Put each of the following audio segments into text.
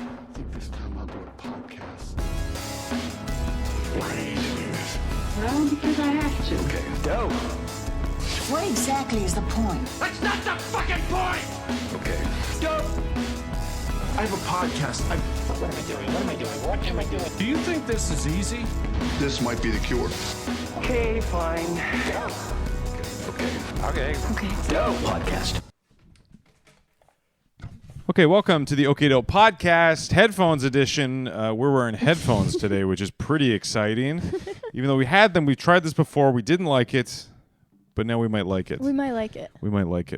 I think this time I'll do a podcast. Why are you doing this? Well, because I have to. Okay, dope. What exactly is the point? That's not the fucking point! Okay. Dope. I have a podcast. What am I doing? Do you think this is easy? This might be the cure. Okay, fine. Okay. Dope podcast. Okay, welcome to the Okay Dope Podcast, Headphones edition. We're wearing headphones today, which is pretty exciting. Even though we had them, we tried this before. We didn't like it, but now we might like it. We might like it.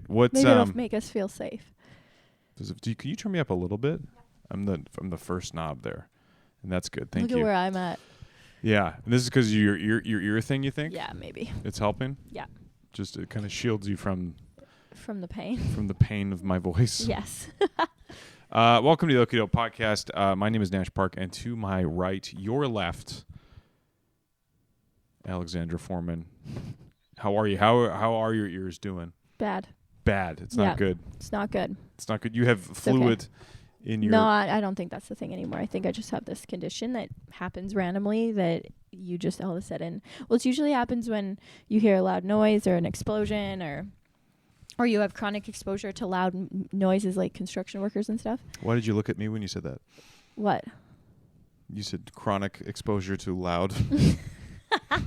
What's Maybe it'll make us feel safe. Can you turn me up a little bit? I'm the first knob there, and that's good. Thank you. Look at where I'm at. Yeah, and this is because your ear thing. You think? Yeah, maybe. It's helping. Yeah. Just it kind of shields you from the pain. From the pain of my voice. Yes. Welcome to the Okay Dope Podcast. My name is Nash Park, and to my right, your left, Alex Forman. How are you? How are your ears doing? Bad. It's not good. It's not good. It's not good. You have fluid in your... No, I don't think that's the thing anymore. I think I just have this condition that happens randomly that you just all of a sudden... Well, it usually happens when you hear a loud noise or an explosion or you have chronic exposure to loud noises like construction workers and stuff. Why did you look at me when you said that? What? You said chronic exposure to loud...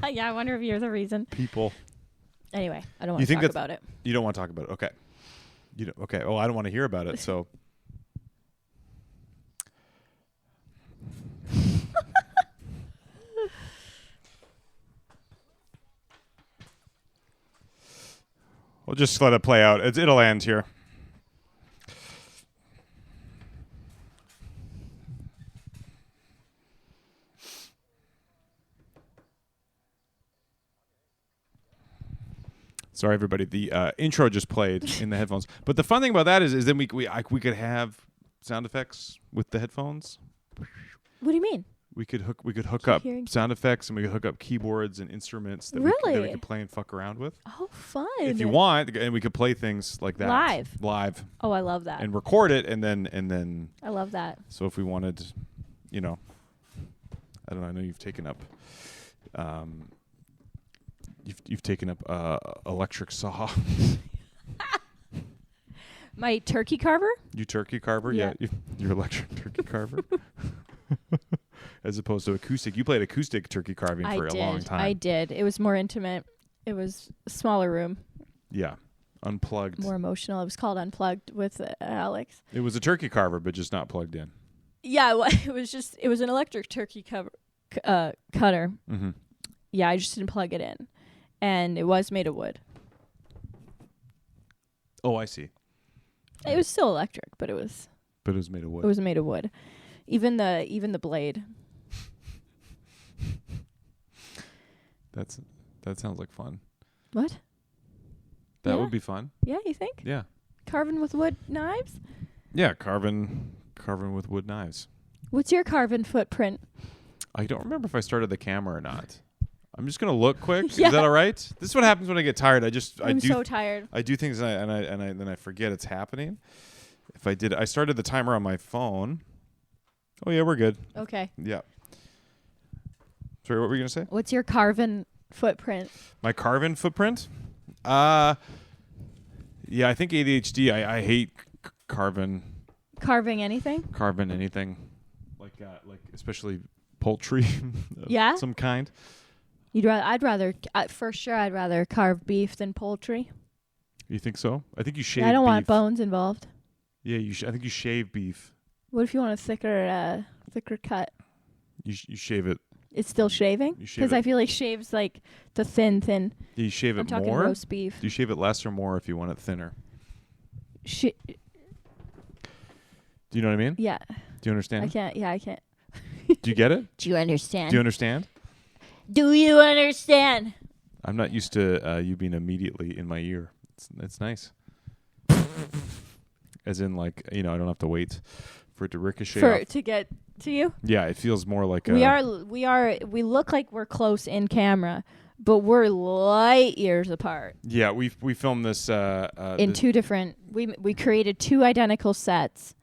Yeah, I wonder if you're the reason. People. Anyway, I don't want to talk about it. You don't want to talk about it. Okay. You don't, okay. Oh, I don't want to hear about it. So. We'll just let it play out. It'll end here. Sorry, everybody. The intro just played in the headphones. But the fun thing about that is then we could have sound effects with the headphones. What do you mean? We could hook up sound effects, and we could hook up keyboards and instruments that we could play and fuck around with. Oh, fun! If you want, and we could play things like that live. Oh, I love that. And record it, and then. I love that. So if we wanted, I don't know. I know you've taken up. You've taken up electric saw. My turkey carver? You turkey carver? Yeah. Your electric turkey carver. As opposed to acoustic. You played acoustic turkey carving for a long time. I did. It was more intimate. It was a smaller room. Yeah. Unplugged. More emotional. It was called Unplugged with Alex. It was a turkey carver, but just not plugged in. Yeah, it was an electric turkey cutter. Mm-hmm. Yeah, I just didn't plug it in. And it was made of wood. Oh, I see. It was still electric, but it was made of wood. It was made of wood. Even the blade. That sounds like fun. What? That would be fun. Yeah, you think? Yeah. Carving with wood knives? Yeah, carving with wood knives. What's your carving footprint? I don't remember if I started the camera or not. I'm just gonna look quick. Yeah. Is that all right? This is what happens when I get tired. I'm so tired. I do things and then I forget it's happening. If I started the timer on my phone. Oh yeah, we're good. Okay. Yeah. Sorry, what were you gonna say? What's your carving footprint? My carving footprint? Yeah, I think ADHD. I hate carving. Carving anything? Carving anything, like especially poultry. Yeah. Some kind. I'd rather carve beef than poultry. You think so? I think you shave. I don't beef. want bones involved. Yeah, I think you shave beef. What if you want a thicker cut? You shave it. It's still shaving? Because I feel like shave's like the thin. Do you shave it more? I'm talking roast beef. Do you shave it less or more if you want it thinner? Do you know what I mean? Yeah. Do you understand? I can't. Yeah, I can't. Do you get it? Do you understand? Do you understand? Do you understand? I'm not used to you being immediately in my ear. It's nice. As in, I don't have to wait for it to ricochet to get to you. Yeah, it feels more like we look like we're close in camera, but we're light years apart. Yeah, we filmed this in two different. We created two identical sets.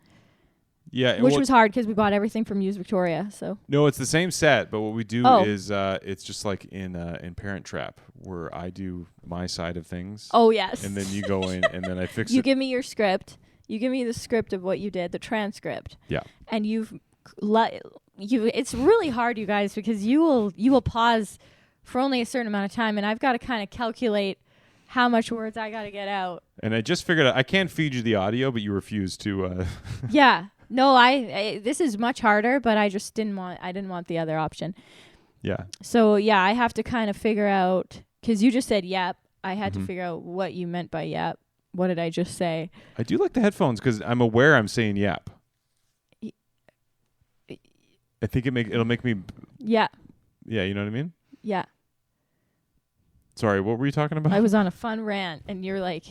Yeah, which was hard because we bought everything from Used Victoria. So no, it's the same set, but what we do Oh. is it's just like in Parent Trap, where I do my side of things. oh yes, And then you go in, and then I fix you it. give me your script. You give me the script of what you did, the transcript. Yeah. And it's really hard, you guys, because you will pause for only a certain amount of time, and I've got to kind of calculate how much words I got to get out. And I just figured out I can't feed you the audio, but you refuse to. Yeah. No, I this is much harder, but I just didn't want the other option. Yeah. So yeah, I have to kind of figure out, because you just said yep. I had to figure out what you meant by yep. What did I just say? I do like the headphones because I'm aware I'm saying yap. I think it'll make me. Yeah. Yeah, you know what I mean? Yeah. Sorry, what were you talking about? I was on a fun rant, and you're like,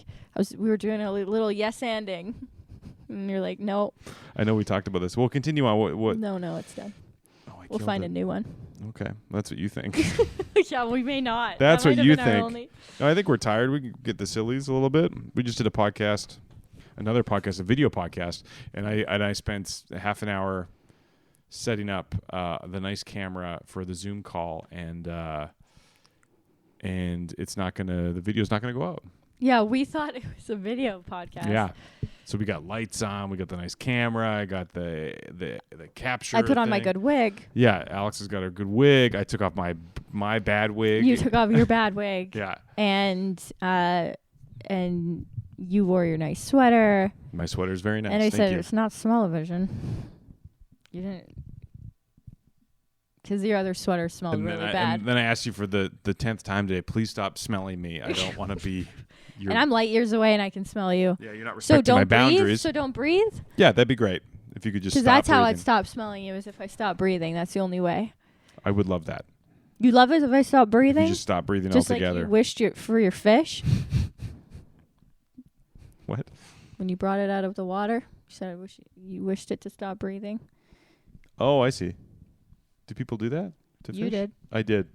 we were doing a little yes-anding, and you're like, no. I know we talked about this. We'll continue on. What? No, it's done. Oh, I We'll killed find it. a new one. Okay, that's what you think. Yeah, we may not. That's That what might have you been our think. only- No, I think we're tired. We can get the sillies a little bit. We just did another podcast, a video podcast, and I spent half an hour setting up the nice camera for the Zoom call, and the video's not gonna go out. Yeah, we thought it was a video podcast. Yeah. So we got lights on. We got the nice camera. I got the capture. I put on my thing. good wig. Yeah, Alex has got her good wig. I took off my bad wig. You took off your bad wig. Yeah. And you wore your nice sweater. My sweater's very nice. And I Thank said you. it's not smell-o-vision. You didn't, because your other sweater smelled And really then bad. and then I asked you for the 10th time today. Please stop smelling me. I don't want to be. And I'm light years away, and I can smell you. Yeah, you're not So respecting don't my breathe. boundaries. So don't breathe. Yeah, that'd be great if you could just. Because Stop that's how I'd breathing. stop smelling you, is if I stop breathing. That's the only way. I would love that. You love it if I stop If breathing? you just stop breathing Just altogether. like you wished for your fish What? when you brought it out of the water. You said you wished it to stop breathing. Oh, I see. Do people do that? To You fish? did. I did.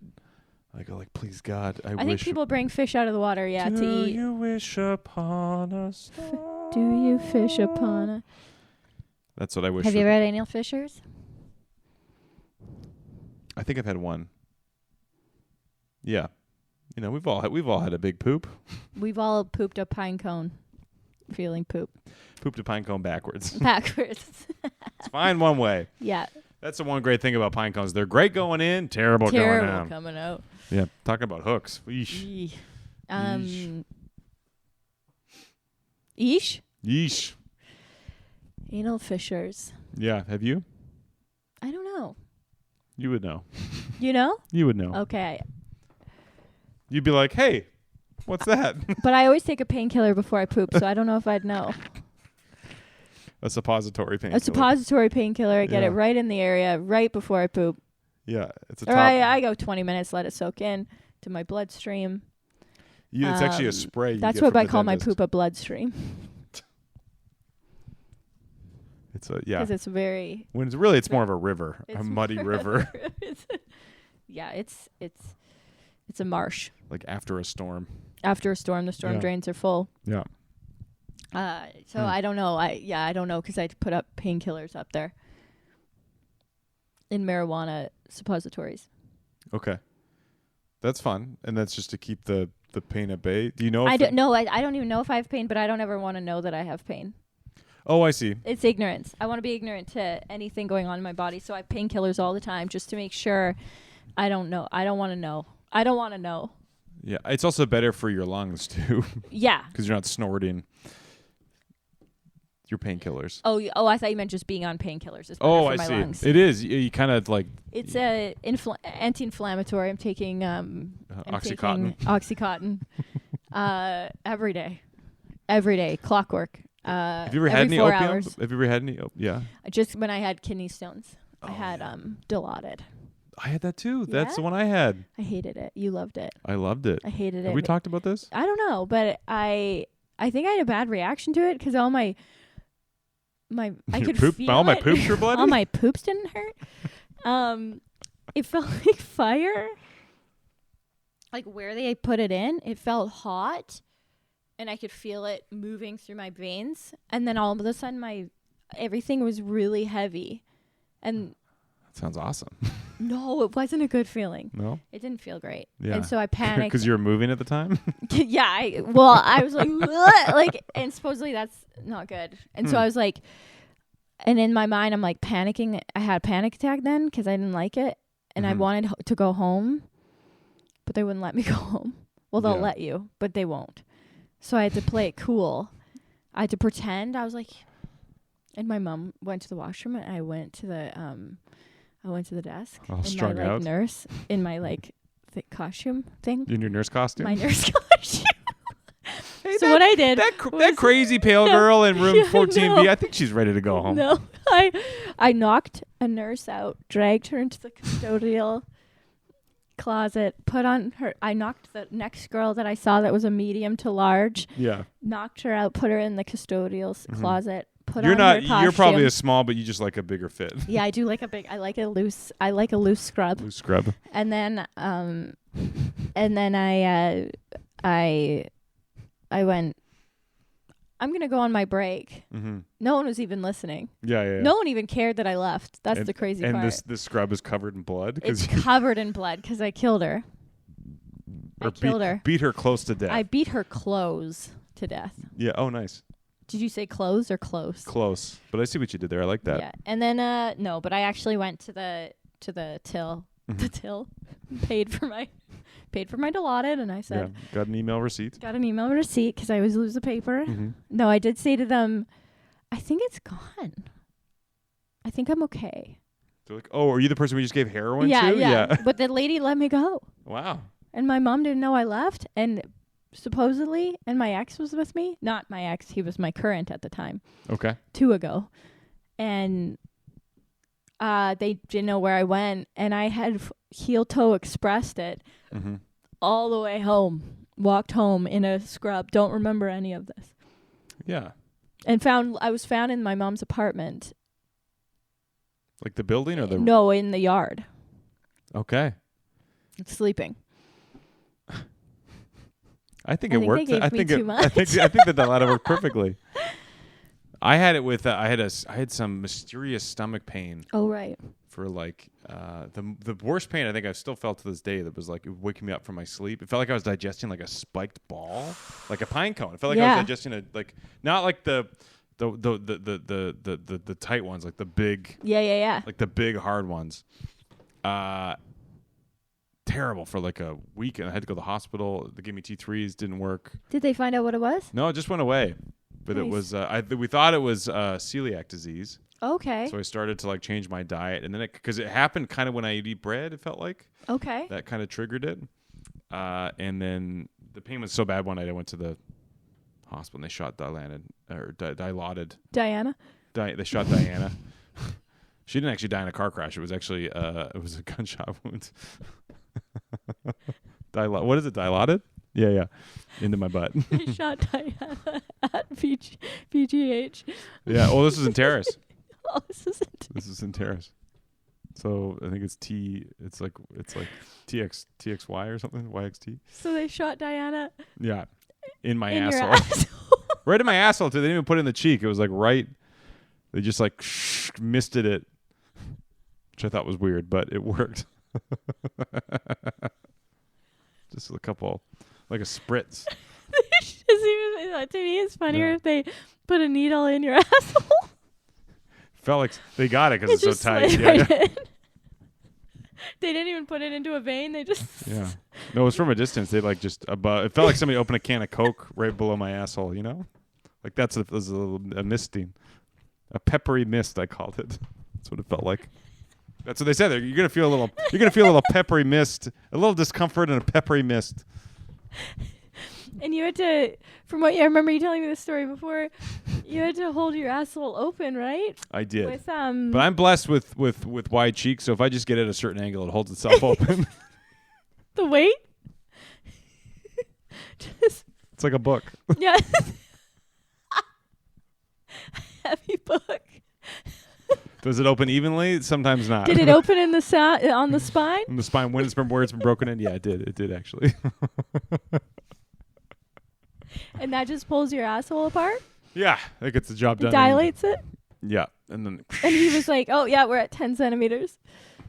I go like, please God, I I wish. think people bring fish out of the water, to Do eat. you wish upon a star? Do you fish upon a... That's what I wish. Have you for- ever had anal fissures? I think I've had one. Yeah, you know, we've all had a big poop. We've all pooped a pine cone. Feeling poop. Pooped a pine cone backwards. Backwards. It's fine one way. Yeah. That's the one great thing about pine cones. They're great going in, terrible going Terrible out. coming out. Yeah, talking about hooks. Yeesh. Eesh. Yeesh. Eesh? Yeesh. Anal fissures. Yeah, have you? I don't know. You would know. You know? You would know. Okay. You'd be like, hey, what's that? But I always take a painkiller before I poop, so I don't know if I'd know. A suppository painkiller. A suppository painkiller. I get Yeah. it right in the area, right before I poop. Yeah, it's a Or top. I go 20 minutes, let it soak in to my bloodstream. It's actually a spray. You That's get what from I the call my dentist. poop a bloodstream. It's a yeah. Because it's very... When it's more of a river, a it's muddy more- river, Yeah, it's a marsh. like after a storm. After a storm, the storm Yeah. drains are full. Yeah. So I don't know. I don't know, because I put up painkillers up there in marijuana suppositories. Okay. That's fun, and that's just to keep the pain at bay. Do you know? I if don't know. I don't even know if I have pain, but I don't ever want to know that I have pain. Oh, I see. It's ignorance. I want to be ignorant to anything going on in my body, so I have painkillers all the time just to make sure. I don't know. I don't want to know. I don't want to know. Yeah, it's also better for your lungs too, Yeah. because you're not snorting your painkillers. Oh, I thought you meant just being on painkillers. It's better Oh, for I my see. lungs. It is. You kind of like It's a anti-inflammatory. I'm taking Oxycontin. Oxycontin every day, clockwork. Have you ever had every any 4 opium? hours. Have you ever had any? Yeah. Just when I had kidney stones, I Oh, had Dilaudid. I had that too. That's Yeah? the one I had. I hated it. You loved it. I loved it. I hated it. Have we talked about this? I don't know, but I think I had a bad reaction to it because all my I Your could poop- feel all my it. poops were bloody? All my poops didn't hurt. It felt like fire. Like where they put it in, it felt hot, and I could feel it moving through my veins. And then all of a sudden, everything was really heavy. And That sounds awesome. no, it wasn't a good feeling. No? It didn't feel great. Yeah. And so I panicked. Because you were moving at the time? Yeah, I was like, "Ugh," like, and supposedly that's not good. And so I was like, and in my mind, I'm like panicking. I had a panic attack then because I didn't like it, and I wanted to go home, but they wouldn't let me go home. Well, they'll Yeah. let you, but they won't. So I had to play it cool. I had to pretend. I was like, and my mom went to the washroom, and I went to the desk. All in strung my like out? nurse in my like costume thing. In your nurse costume? My nurse costume. So what I did That crazy pale girl in room 14B, no. I think she's ready to go home. No, I knocked a nurse out, dragged her into the custodial closet, put on her. I knocked the next girl that I saw that was a medium to large, Yeah. knocked her out, put her in the custodial closet, put You're on not. her costume. You're probably a small, but you just like a bigger fit. Yeah, I do like a big. I like a loose scrub. Loose scrub. And then I went, I'm going to go on my break. Mm-hmm. No one was even listening. Yeah. No one even cared that I left. That's and, the crazy and part. And this scrub is covered in blood. It's covered in blood because I killed her. I killed her. Beat her close to death. I beat her clothes to death. Yeah. Oh, nice. Did you say clothes or close? Close. But I see what you did there. I like that. Yeah. And then no, but I actually went to the till. Mm-hmm. The till. paid for my Dilaudid, and I said, Yeah. Got an email receipt. got an email receipt because I always lose the paper. Mm-hmm. No, I did say to them, I think it's gone. I think I'm okay. They're like, oh, are you the person we just gave heroin Yeah, to? yeah. But the lady let me go. Wow. And my mom didn't know I left. And supposedly, and my ex was with me. Not my ex. He was my current at the time. Okay. 2 ago. And they didn't know where I went. And I had heel toe expressed it all the way home. Walked home in a scrub. Don't remember any of this. Yeah. And I was found in my mom's apartment. Like the building or the? No, in the yard. Okay. Sleeping. I think I it think worked. they gave I me think too it. much. I think that ladder worked perfectly. I had it with. I had some mysterious stomach pain Oh, right. for like the worst pain I think I've still felt to this day. That was like waking me up from my sleep. It felt like I was digesting like a spiked ball, like a pine cone. It felt like I was digesting a not like the tight ones, like the big. Yeah. Like the big hard ones. Terrible for like a week, and I had to go to the hospital. They gave me T3s, didn't work. Did they find out what it was? No, it just went away. But it was we thought it was celiac disease. Okay. So I started to like change my diet, and then because it happened kind of when I eat bread, it felt like Okay. that kind of triggered it. And then the pain was so bad one night I went to the hospital and they shot Dilaudid. Diana? They shot Diana. She didn't actually die in a car crash. It was actually it was a gunshot wound. What is it? Dilaudid? Yeah. Into my butt. They shot Diana at PGH. Yeah. Oh, this is in Terrace. Oh, This is in Terrace. So I think it's It's like TXY or something. YXT. So they shot Diana Yeah. In my in your asshole. asshole. Right in my asshole too. They didn't even put it in the cheek. It was like right. They just like misted it, which I thought was weird, but it worked. Just a couple, like a spritz. To me, it's funnier if they put a needle in your asshole. Felt like they got it because it's just so tight. slid Yeah. right in. They didn't even put it into a vein. They just. Yeah. No, it was from a distance. They like just above. It felt like somebody opened a can of Coke right below my asshole. You know, like that's a misting, a peppery mist. I called it. That's what it felt like. That's what they said. You're gonna feel a little peppery mist, a little discomfort, and a peppery mist. And you had to, from what I remember you telling me this story before, you had to hold your asshole open, right? I did. With But I'm blessed with wide cheeks, so if I just get at a certain angle, it holds itself open. the weight. Just It's like a book. yeah. Heavy book. Does it open evenly? Sometimes not. Did it open in the on the spine? In the spine when it's been broken in? Yeah, it did. It did actually. And that just pulls your asshole apart? Yeah, that gets the job It done. dilates it? Yeah. And then, And he was like, oh, yeah, we're at 10 centimeters.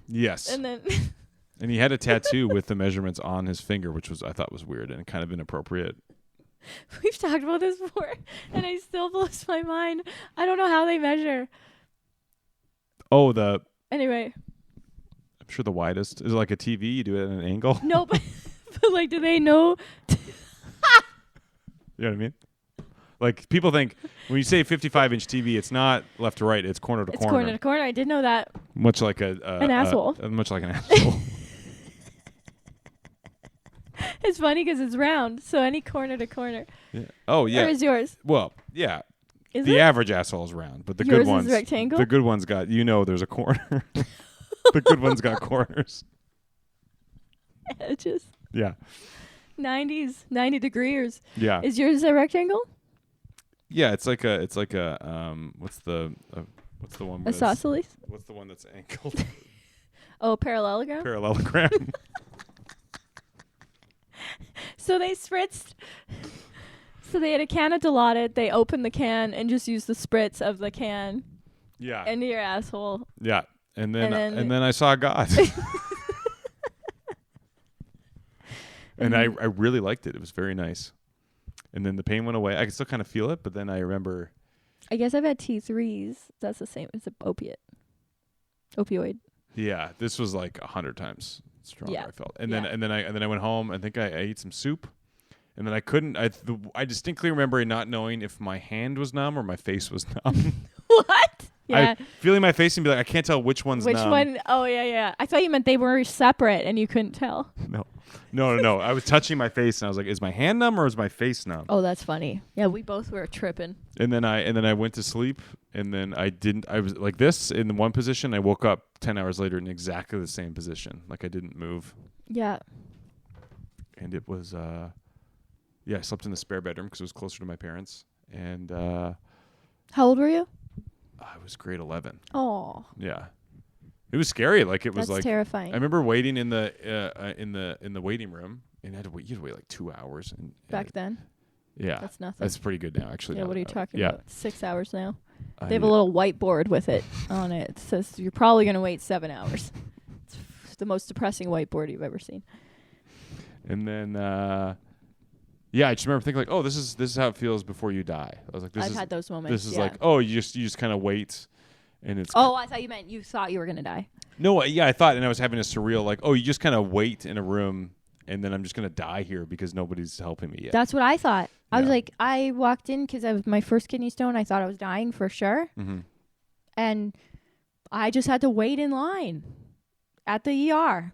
yes. And then And he had a tattoo with the measurements on his finger, which I thought was weird and kind of inappropriate. we've talked about this before, and it still blows my mind. I don't know how they measure. Oh, Anyway. I'm sure the widest is like a TV. You do it at an angle. No, but like, do they know? You know what I mean? Like, people think when you say 55-inch TV, it's not left to right; it's corner to It's corner. corner to corner. I did know that. Much like an asshole. Much like an asshole. It's funny because it's round, so any corner to corner. Yeah. Oh yeah. Or is yours? Well, yeah. Is The it? average asshole is round, but the Yours good is ones, rectangle? the good ones got. There's a corner. The good ones got corners. Edges. Yeah. 90 degrees. Yeah. Is yours a rectangle? Yeah. It's like a. What's the one? where it's- Isosceles? What's the one that's angled? Oh, parallelogram? Parallelogram. So they spritzed. So they had a can of Dilaudid. They opened the can and just used the spritz of the can Yeah. into your asshole. Yeah. And then And then- I saw God. And I really liked it. It was very nice. And then the pain went away. I can still kind of feel it, but then I remember. I guess I've had T3s. That's the same. It's an opioid. Yeah, this was like 100 times stronger. Yeah. I felt, and Yeah. then I went home. I think I ate some soup, and then I couldn't. I distinctly remember not knowing if my hand was numb or my face was numb. What? Yeah. I feeling my face and be like, I can't tell which one's Which numb. one? Oh, yeah. I thought you meant they were separate and you couldn't tell. No. I was touching my face and I was like, is my hand numb or is my face numb? Oh, that's funny. Yeah, we both were tripping. And then I went to sleep, and then I was like this in one position. I woke up 10 hours later in exactly the same position, like I didn't move. Yeah. And it was I slept in the spare bedroom because it was closer to my parents. And How old were you? I was grade 11. Oh, Yeah, it was scary. Like it was that's like terrifying. I remember waiting in the waiting room, and you had to wait like 2 hours. And Back then. yeah, That's nothing. That's pretty good now, actually. Yeah, now what are you that- talking yeah. about? 6 hours now. I They have a kn- little whiteboard with it on it. It says you're probably going to wait 7 hours. It's the most depressing whiteboard you've ever seen. And then I just remember thinking like, oh, this is how it feels before you die. I was like, I've had those moments. This is yeah. like, oh, you just kind of wait, and it's Oh, I thought you meant you thought you were going to die. no, yeah, I thought, and I was having a surreal like, oh, you just kind of wait in a room, and then I'm just gonna die here because nobody's helping me yet. That's what I thought. I was Yeah. like, I walked in because of my first kidney stone. I thought I was dying for sure. Mm-hmm. And I just had to wait in line at the ER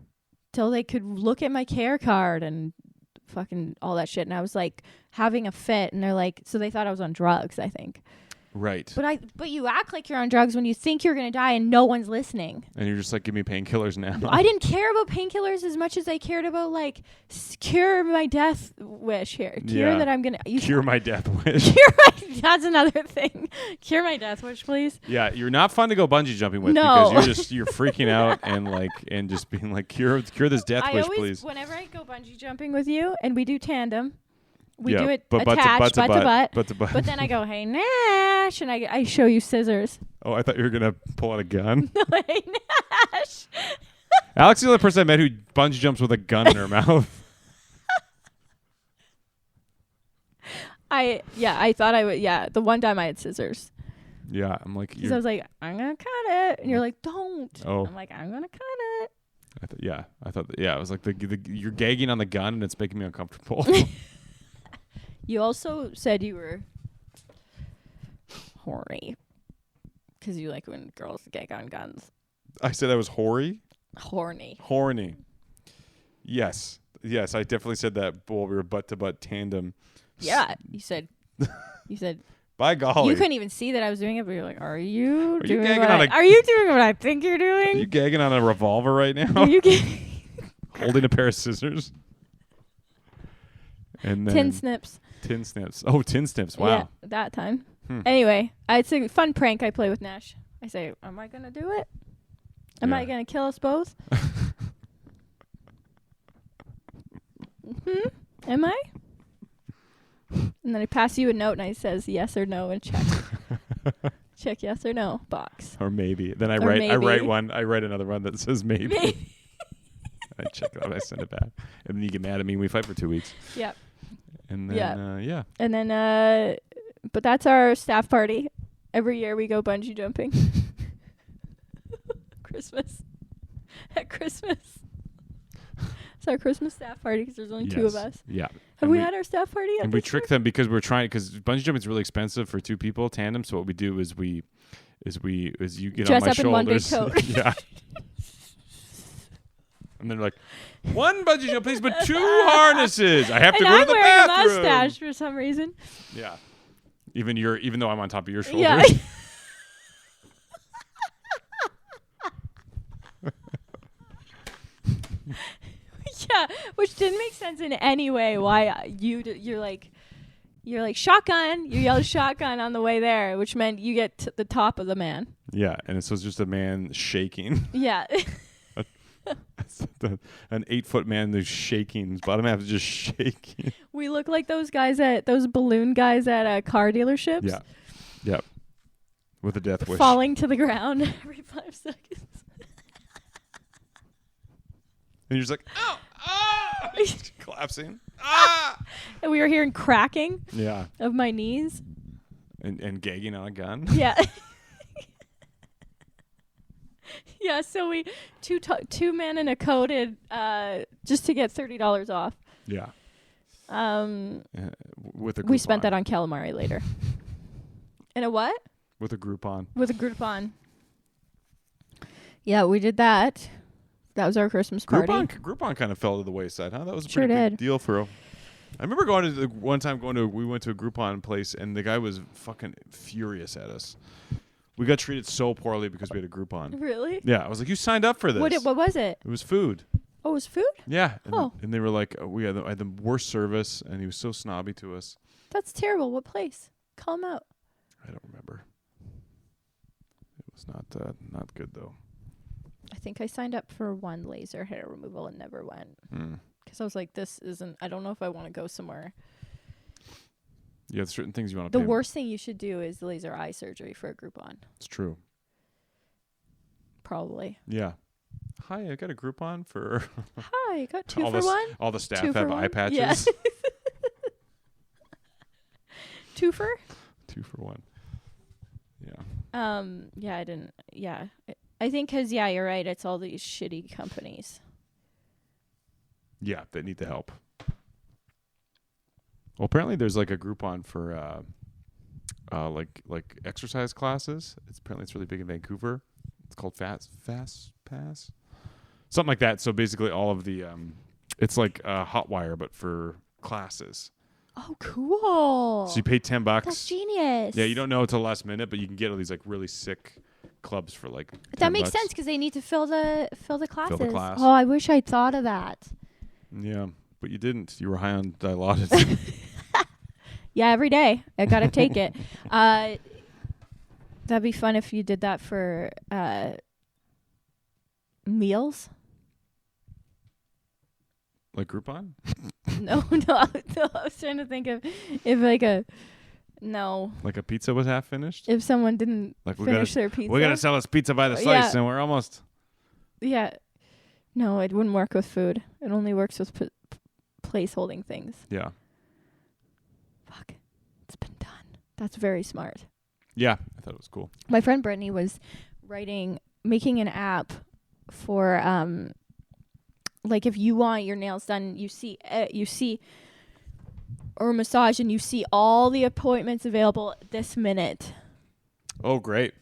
till they could look at my care card and fucking all that shit. And I was like having a fit. And they're like, so they thought I was on drugs, I think. Right. But you act like you're on drugs when you think you're going to die and no one's listening. And you're just like, give me painkillers now. I didn't care about painkillers as much as I cared about like cure my death wish here. Cure Yeah. that I'm going to Cure my death wish. that's another thing. Cure my death wish, please. Yeah, you're not fun to go bungee jumping with No. because you're freaking out and just being like, cure this death I wish, always, please. whenever I go bungee jumping with you and we do tandem, we Yeah, do it but butt to attached, butt to butt, butt to butt. But then I go, hey, Nash, and I show you scissors. Oh, I thought you were gonna pull out a gun. No, hey, Nash. Alex is the only person I met who bungee jumps with a gun in her mouth. I thought I would. Yeah, the one time I had scissors. Yeah, I'm like, Because I was like, I'm going to cut it. And you're like, don't. Oh. I'm like, I'm going to cut it. I thought, I was like, you're gagging on the gun and it's making me uncomfortable. You also said you were horny. Because you like when girls gag on guns. I said I was hoary. Horny. Horny. Yes, I definitely said that while we were butt to butt tandem. Yeah, you said. By golly, You couldn't even see that I was doing it, but you're like, are you doing gagging what on are you doing what I think you're Are doing? you gagging on a revolver right now? Are you gagging? Holding a pair of scissors. And then Tin snips. Tin snips. Oh, tin snips. Wow. Yeah, that time. Hmm. Anyway, it's a fun prank I play with Nash. I say, am I going to do it? Am Yeah. I going to kill us both? Am I? And then I pass you a note and I says yes or no and check. check yes or no box. Or maybe. Then I Or write maybe. I write another one that says maybe. Maybe. I check it out. I send it back. And then you get mad at me and we fight for 2 weeks. Yep. And then, yeah. And then, but that's our staff party. Every year we go bungee jumping. Christmas. At Christmas. It's our Christmas staff party because there's only 2 of us. Yeah. Have we had our staff party yet? And we this trick year? them because because bungee jumping is really expensive for 2 people tandem. So what we do is you get Dress on my up in one big shoulders. coat. Yeah. And they're like, 1 bungee jump, please, but 2 harnesses. I have to And go I'm to the wearing bathroom. a mustache for some reason. Yeah. Even though I'm on top of your shoulders. Yeah. Yeah, which didn't make sense in any way. Why you're like shotgun. You yelled shotgun on the way there, which meant you get to the top of the man. Yeah, and so it's just a man shaking. Yeah. An 8-foot man who's shaking. His bottom half is just shaking. We look like those balloon guys at car dealerships. Yeah. Yep. With a death wish. Falling to the ground every 5 seconds. And you're just like, oh, oh, just collapsing. Ah! And we were hearing cracking Yeah. of my knees. And gagging on a gun. Yeah. Yeah, so we two men in a coated just to get $30 off. Yeah. With a Groupon. We spent that on calamari later. And a what? With a Groupon. With a Groupon. Yeah, we did that. That was our Christmas party. Groupon kind of fell to the wayside, huh? That was a Sure pretty big did. deal for. I remember going to we went to a Groupon place and the guy was fucking furious at us. We got treated so poorly because we had a Groupon. Really? Yeah, I was like, you signed up for this. What was it? It was food. Oh, it was food? Yeah. And, Oh. and they were like, I had the worst service, and he was so snobby to us. That's terrible. What place? Call him out. I don't remember. It was not good though. I think I signed up for one laser hair removal and never went. Because I was like, I don't know if I want to go somewhere. You have certain things you want to The pay. worst thing you should do is laser eye surgery for a Groupon. It's true. Probably. Yeah. Hi, I got a Groupon for Hi, you got 2 all for the 1? all the staff 2 for have eye 1? patches. Yeah. 2 for? 2 for 1. Yeah. Yeah, I didn't. Yeah. I think because, yeah, you're right. It's all these shitty companies. Yeah, they need the help. Well, apparently there's like a Groupon for like exercise classes. It's really big in Vancouver. It's called Fast Pass, something like that. So basically, all of the it's like Hotwire, but for classes. Oh, cool. So you pay $10. That's genius. Yeah, you don't know until the last minute, but you can get all these like really sick clubs for like. That makes $10. sense because they need to fill the classes. class. Oh, I wish I'd thought of that. Yeah, but you didn't. You were high on Dilaudid. Yeah, every day. I got to take it. That'd be fun if you did that for meals. Like Groupon? No. I was trying to think of if like Like a pizza was half finished? if someone didn't Like finish their pizza. We're gonna sell this pizza by the slice, Yeah. and we're almost. Yeah. No, it wouldn't work with food. It only works with place holding things. Yeah. Fuck. It's been done. That's very smart. Yeah, I thought it was cool. My friend Brittany was making an app for like if you want your nails done, you see or massage, and you see all the appointments available this minute. Oh, great!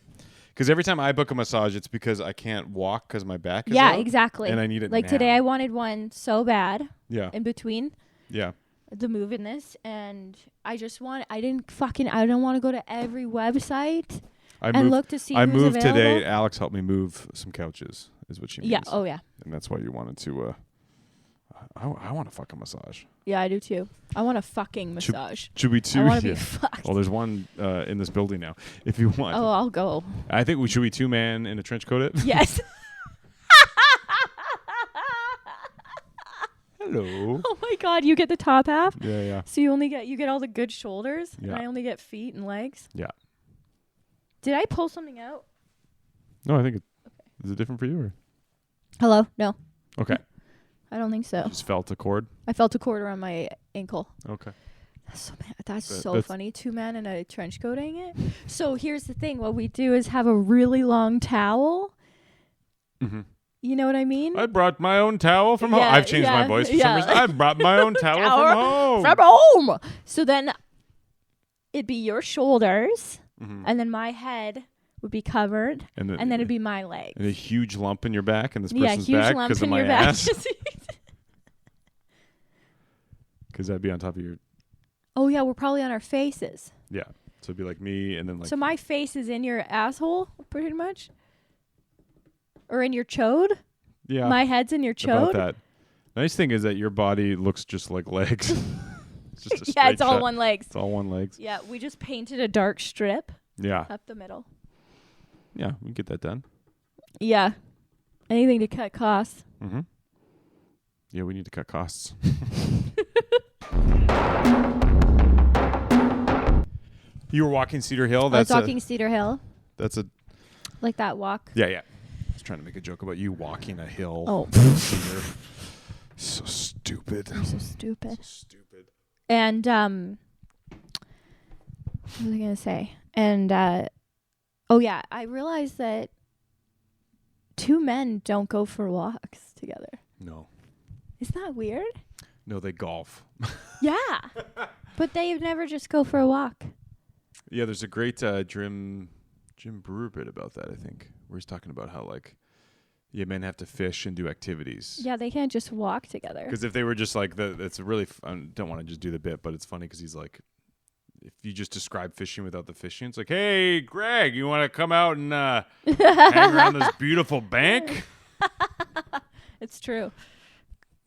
Because every time I book a massage, it's because I can't walk because my back is Yeah, out, exactly. and I need it like now. today, I wanted one so bad. Yeah. In between Yeah. the move in this, and I don't want to go to every website and look to see I who's moved available. today. Alex helped me move some couches, is what she means. Yeah. Oh yeah. And that's why you wanted to. I want to fuck a massage. Yeah, I do too. I want a fucking massage. Should we two? I want to Yeah. be fucked. Well, there's one in this building now. If you want. Oh, I'll go. I think should we 2-man in a trench coat it? Yes. Hello. Oh my God, you get the top half. Yeah. So you get all the good shoulders, Yeah. and I only get feet and legs. Yeah. Did I pull something out? No, I think is it different for you or? Hello? No. Okay. I don't think so. Just felt a cord. I felt a cord around my ankle. Okay. That's so that's- funny. 2 men in a trench coat doing it. So here's the thing. What we do is have a really long towel. Mm-hmm. You know what I mean? I brought my own towel from home. Yeah, I've changed my yeah, voice for yeah. some reason. I brought my own towel from home. From home. So then it'd be your shoulders, Mhm. and then my head would be covered, And and then it'd be my legs. and a huge lump in your back and this Yeah, person's huge back lump because of in my your back. ass. Because that'd be on top of your. Oh yeah, we're probably on our faces. Yeah. So it'd be like me and then like. So my face is in your asshole, pretty much, or in your chode. yeah. My head's in your About chode. that. Nice thing is that your body looks just like legs. It's just a Yeah, straight it's all shot. one legs. It's all one legs. Yeah, we just painted a dark strip Yeah. up the middle. Yeah. We can get that done. Yeah, anything to cut costs. Mm-hmm. Yeah, we need to cut costs. You were walking Cedar Hill. I was That's walking Cedar Hill, That's a. like that walk. Yeah, yeah. I was trying to make a joke about you walking a hill. Oh, Cedar. So stupid. you're so stupid. So stupid. And what was I gonna say? And oh yeah, I realized that 2 men don't go for walks together. No. Isn't that weird? No, they golf. Yeah, but they never just go for a walk. Yeah, there's a great Jim Brewer bit about that, I think, where he's talking about how, like, yeah, men have to fish and do activities. Yeah, they can't just walk together. Because if they were just like, it's a really, I don't want to just do the bit, but it's funny because he's like, if you just describe fishing without the fishing, it's like, hey, Greg, you want to come out and hang around this beautiful bank? It's true.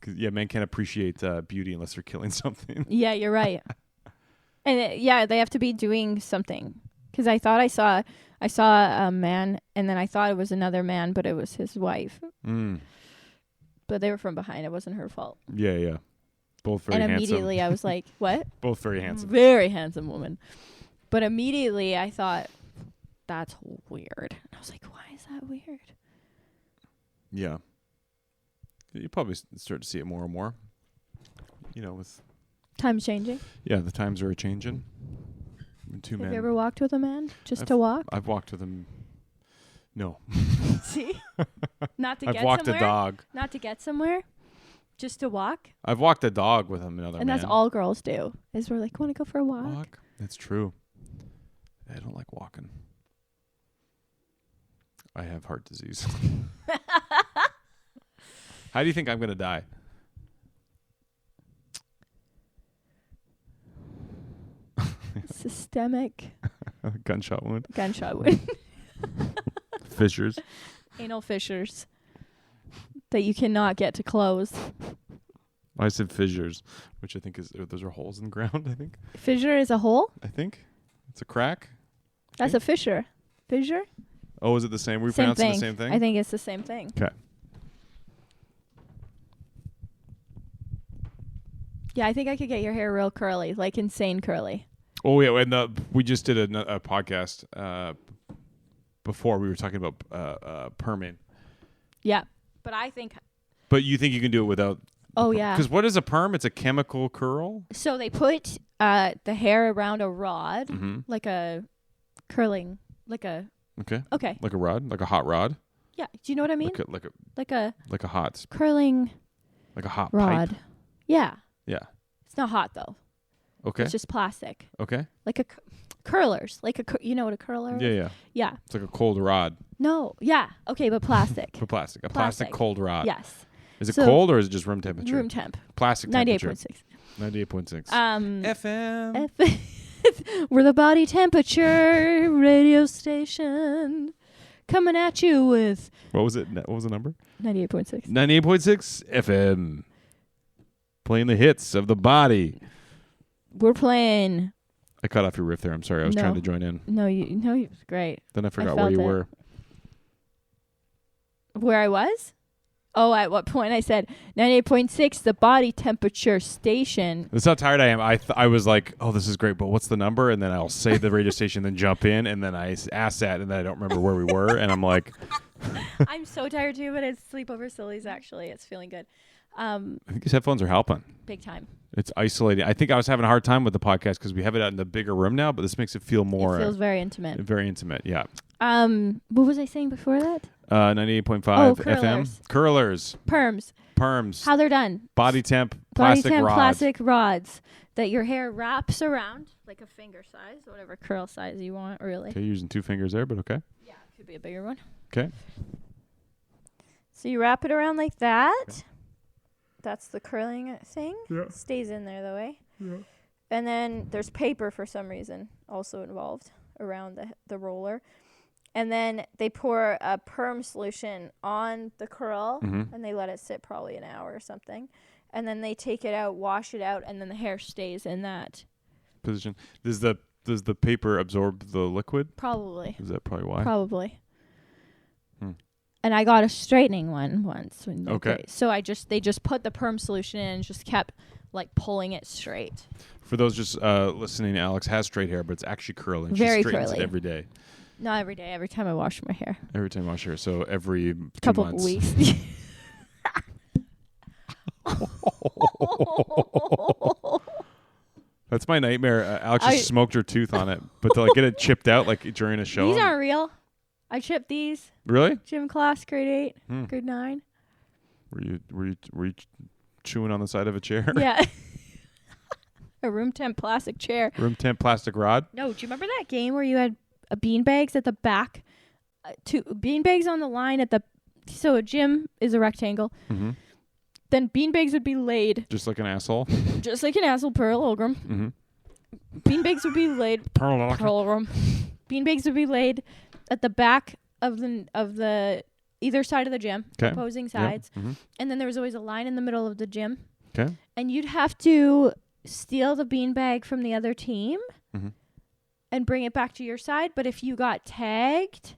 'Cause, yeah, men can't appreciate beauty unless they're killing something. Yeah, you're right. And yeah, they have to be doing something. Because I thought I saw a man, and then I thought it was another man, but it was his wife. Mm. But they were from behind. It wasn't her fault. Yeah, yeah. Both very And handsome. immediately I was like, what? Both very handsome. Very handsome woman. But immediately I thought, that's weird. And I was like, why is that weird? Yeah. You probably start to see it more and more. You know, with Time's changing. yeah, the times are changing. When 2 men. Have you ever walked with a man just I've- to walk? I've walked with him. No, See? Not to I've get walked somewhere? a dog. Not to get somewhere? Just to walk? I've walked a dog with another And man. that's all girls do. Is we're like, want to go for a walk? Walk. That's true. I don't like walking. I have heart disease. How do you think I'm gonna die? Systemic Gunshot wound, gunshot wound. fissures. Anal fissures that you cannot get to close. I said fissures, which I think is those are holes in the ground. I think. Fissure is a hole? It's a crack. That's a fissure. Fissure? Oh, is it the same? We're Same pronouncing thing. the same thing. I think it's the same thing. Okay. Yeah, I think I could get your hair real curly, like insane curly. Oh yeah, and we just did a podcast before. We were talking about perming. Yeah. But I think But you think you can do it without? Oh, yeah. Because what is a perm? It's a chemical curl. so. They put the hair around a rod, Mm-hmm. like a curling, like a Okay. okay, Like a rod, like a hot rod. yeah. Do you know what I mean? Like a hot, Curling like a hot rod. pipe. Yeah, Yeah. it's not hot though. Okay. It's just plastic, Okay. like a curlers, like you know what a curler? Yeah, is? yeah. Yeah. It's like a cold rod. No. Yeah. Okay, but plastic. For plastic. A Plastic. plastic cold rod. Yes. Is it So- cold or is it just room temperature? Room temp. Plastic 98.6. temperature. 98.6. FM. We're the body temperature radio station, coming at you with What was it? What was the number? 98.6. 98.6 FM. Playing the hits of the body. We're playing. I cut off your riff there. I'm sorry. I was No. trying to join in. No, you was great. Then I forgot where felt you it. were. Where I was? Oh, at what point I said 98.6, the body temperature station. That's how tired I am. I was like, oh, this is great, but what's the number? And then I'll say the radio station, then jump in, and then I ask that, and then I don't remember where we were, and I'm like, I'm so tired too, but it's sleepover sillies. Actually, it's feeling good. I think these headphones are helping. Big time. It's isolating. I think I was having a hard time with the podcast because we have it out in the bigger room now, but this makes it feel more. It feels very intimate. Very intimate. Yeah. What was I saying before that? 98.5 FM. Curlers. Perms. How they're done. Body temp. Plastic rods. Plastic rods that your hair wraps around like a finger size, whatever curl size you want, really. Okay, using 2 fingers there, but okay. Yeah, could be a bigger one. Okay. So you wrap it around like that. Okay. That's the curling thing. Yeah. Stays in there though, eh? Yeah. And then there's paper for some reason also involved around the roller. And then they pour a perm solution on the curl, and they let it sit probably an hour or something. And then they take it out, wash it out, and then the hair stays in that position. Does the paper absorb the liquid? Probably. Is that probably why? Probably. And I got a straightening one once. Okay. So they just put the perm solution in and just kept like pulling it straight. For those just listening, Alex has straight hair, but it's actually curling. Very she straightens curly. it every day. Not every day. Every time I wash my hair. Every time I wash hair. So every 2 couple months. weeks. That's my nightmare. Alex just smoked her tooth on it, but to like get it chipped out like during a show. These aren't real. I chipped these. Really? Gym class, grade 8, grade 9. Were you chewing on the side of a chair? Yeah. A room temp plastic chair. Room temp plastic rod? No, do you remember that game where you had bean bags at the back? Two bean bags on the line at the. So a gym is a rectangle. Mm-hmm. Then bean bags would be laid. Just like an asshole. Just like an asshole, parallelogram. Mm-hmm. Bean bags would be laid. Parallelogram. Bean bags would be laid at the back of the either side of the gym, opposing sides. Yep. Mm-hmm. And then there was always a line in the middle of the gym. Okay. And you'd have to steal the beanbag from the other team and bring it back to your side. But if you got tagged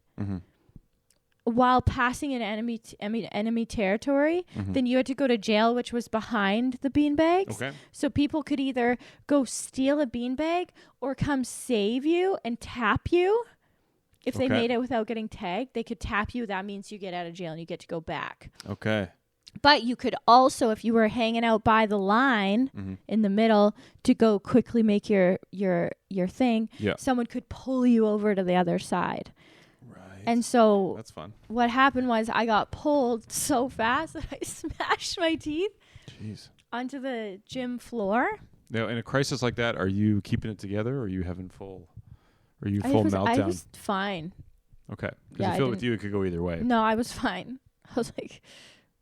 while passing an enemy territory, then you had to go to jail, which was behind the beanbags. Okay. So people could either go steal a beanbag or come save you and tap you. If they made it without getting tagged, they could tap you. That means you get out of jail and you get to go back. Okay. But you could also, if you were hanging out by the line in the middle to go quickly make your thing, someone could pull you over to the other side. Right. And so that's fun. What happened was I got pulled so fast that I smashed my teeth onto the gym floor. Now, in a crisis like that, are you keeping it together or are you having full meltdown? I was fine. Okay. Because I feel with you, it could go either way. No, I was fine. I was like,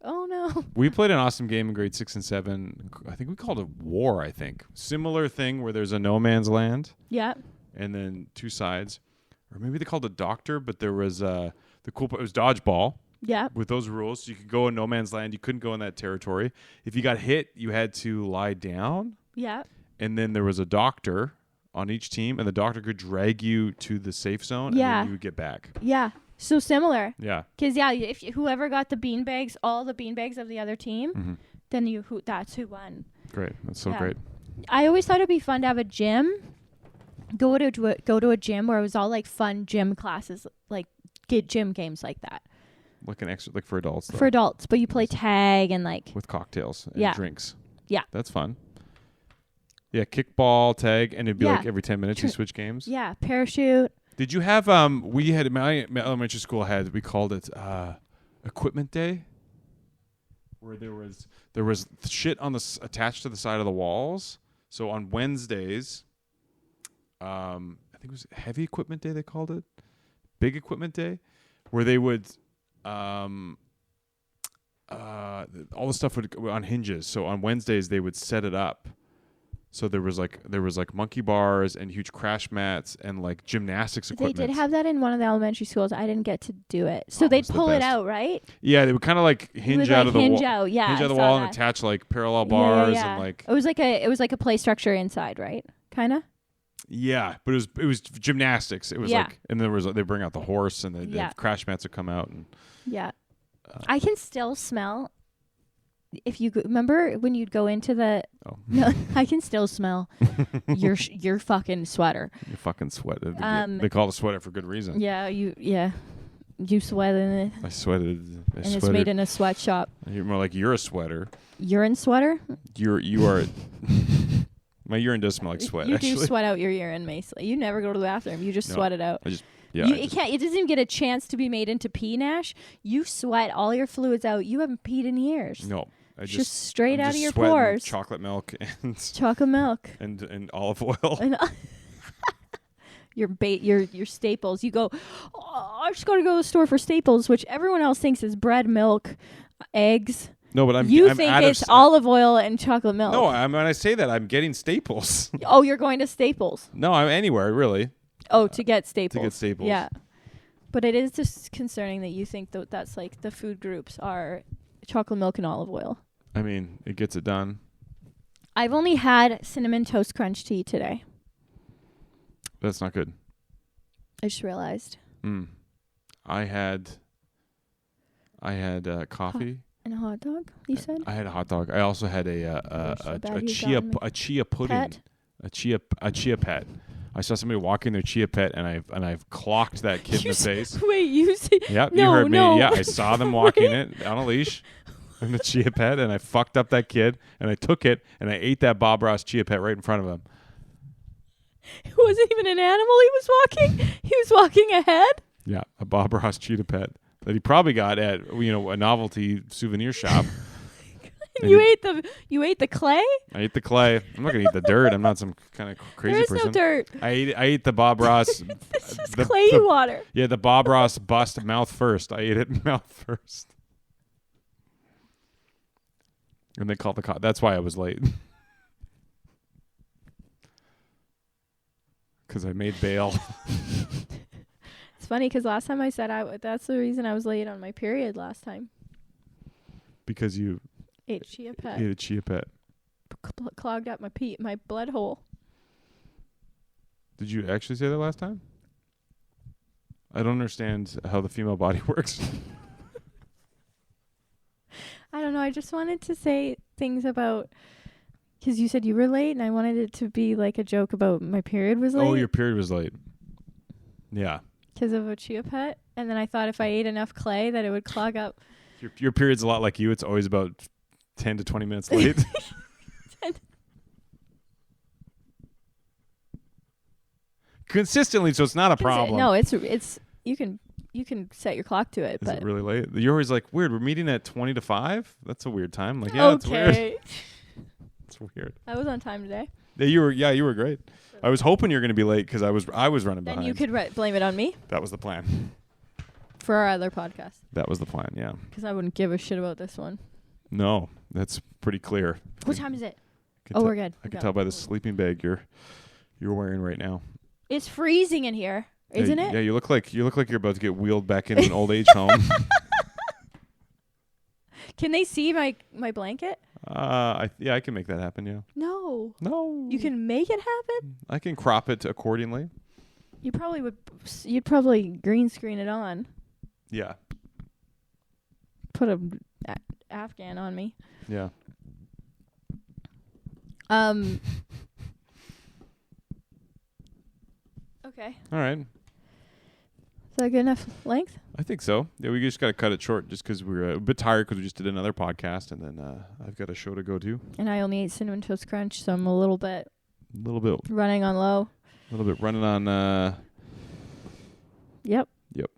oh no. We played an awesome game in grade 6 and 7. I think we called it War, I think. Similar thing where there's a no man's land. Yeah. And then 2 sides. Or maybe they called it Doctor, but there was the cool part. It was dodgeball. Yeah. With those rules. You could go in no man's land. You couldn't go in that territory. If you got hit, you had to lie down. Yeah. And then there was a doctor on each team, and the doctor could drag you to the safe zone, and then you would get back. Yeah. So similar. Yeah. Because, if whoever got the beanbags, all the beanbags of the other team, then that's who won. Great. That's so great. I always thought it'd be fun to have a gym. Go to a gym where it was all like fun gym classes, like get gym games like that. Like an extra, like for adults. Though. For adults, but you play tag and like with cocktails and drinks. Yeah. That's fun. Yeah, kickball, tag, and it'd be like every 10 minutes you switch games. Yeah, parachute. Did you have we had my elementary school we called it equipment day, where there was shit on attached to the side of the walls. So on Wednesdays, I think it was heavy equipment day they called it, big equipment day, where they would all the stuff would go on hinges. So on Wednesdays they would set it up. So there was like monkey bars and huge crash mats and like gymnastics equipment. They did have that in one of the elementary schools. I didn't get to do it. So they'd pull it out, right? Yeah, they would kind of like hinge out of the wall. Hinge out of the wall and attach like parallel bars and like. It was like a play structure inside, right? Kind of. Yeah, but it was gymnastics. It was like, and there was they bring out the horse and the crash mats would come out and. Yeah. I can still smell. If you remember when you'd go into the, Oh. no, I can still smell your fucking sweater. You fucking sweat. They call it a sweater for good reason. Yeah, you sweat in it, I sweated. and it's made in a sweatshop. You're more like you're a sweater. Urine sweater. You are. My urine does smell like sweat. You actually. do sweat out your urine, Mason. You never go to the bathroom. You just sweat it out. Yeah. It can't. It doesn't even get a chance to be made into pee, Nash. You sweat all your fluids out. You haven't peed in years. No. Just straight I'm out just of your sweating pores. Chocolate milk and Chocolate milk. and olive oil. And your staples. You go, oh, I just got to go to the store for staples, which everyone else thinks is bread, milk, eggs. No, but I'm think out it's of, olive oil and chocolate milk. No, when I say that, I'm getting Staples. Oh, you're going to Staples. No, I'm anywhere really. Oh, to get Staples. To get Staples. Yeah. But it is just concerning that you think that's like the food groups are chocolate milk and olive oil. I mean, it gets it done. I've only had cinnamon toast crunch tea today. That's not good. I just realized. I had coffee And a hot dog, you said? I had a hot dog. I also had a chia pudding, Pet? a chia pet. I saw somebody walking their chia pet, and I've clocked that kid in the face. Wait, you see? Yep, No, you heard me. no. Yeah, I saw them walking it on a leash, in the chia pet, and I fucked up that kid, and I took it, and I ate that Bob Ross chia pet right in front of him. It wasn't even an animal he was walking. He was walking ahead. Yeah, a Bob Ross cheetah pet that he probably got at a novelty souvenir shop. And you ate the clay? I ate the clay. I'm not gonna eat the dirt. I'm not some kind of crazy There's person. no dirt. I ate the Bob Ross. It's just clayey water. Yeah, the Bob Ross bust mouth first. I ate it mouth first. And they called the cop. That's why I was late. Because I made bail. It's funny because last time I said that's the reason I was late on my period last time. Because you Ate chia pet. ate a chia pet. Clogged up my blood hole. Did you actually say that last time? I don't understand how the female body works. I don't know. I just wanted to say things about, because you said you were late, and I wanted it to be like a joke about my period was late. Oh, your period was late. Yeah. Because of a chia pet. And then I thought if I ate enough clay that it would clog up. Your period's a lot like you. It's always about 10 to 20 minutes late. Consistently, so it's not a problem. No, it's you can set your clock to it. Is but it really late? You're always like, weird, we're meeting at 20 to 5? That's a weird time. Like, yeah, it's weird. Okay. It's weird. I was on time today. Yeah, you were great. I was hoping you were going to be late because I was running behind. Then you could blame it on me That was the plan. for our other podcast. That was the plan, yeah. Because I wouldn't give a shit about this one. No, that's pretty clear. What time is it? I can we're good. I can tell by the sleeping bag you're wearing right now. It's freezing in here, isn't it? Yeah, you look like you're about to get wheeled back into an old age home. Can they see my blanket? I can make that happen. Yeah. No. No. You can make it happen? I can crop it accordingly. You probably would. You'd probably green screen it on. Yeah. Put a Afghan on me. Yeah. Okay. All right. Is that good enough length? I think so. Yeah, we just got to cut it short just because we're a bit tired because we just did another podcast and then I've got a show to go to. And I only ate Cinnamon Toast Crunch, so I'm a little bit running on low. A little bit running on. Yep. Yep.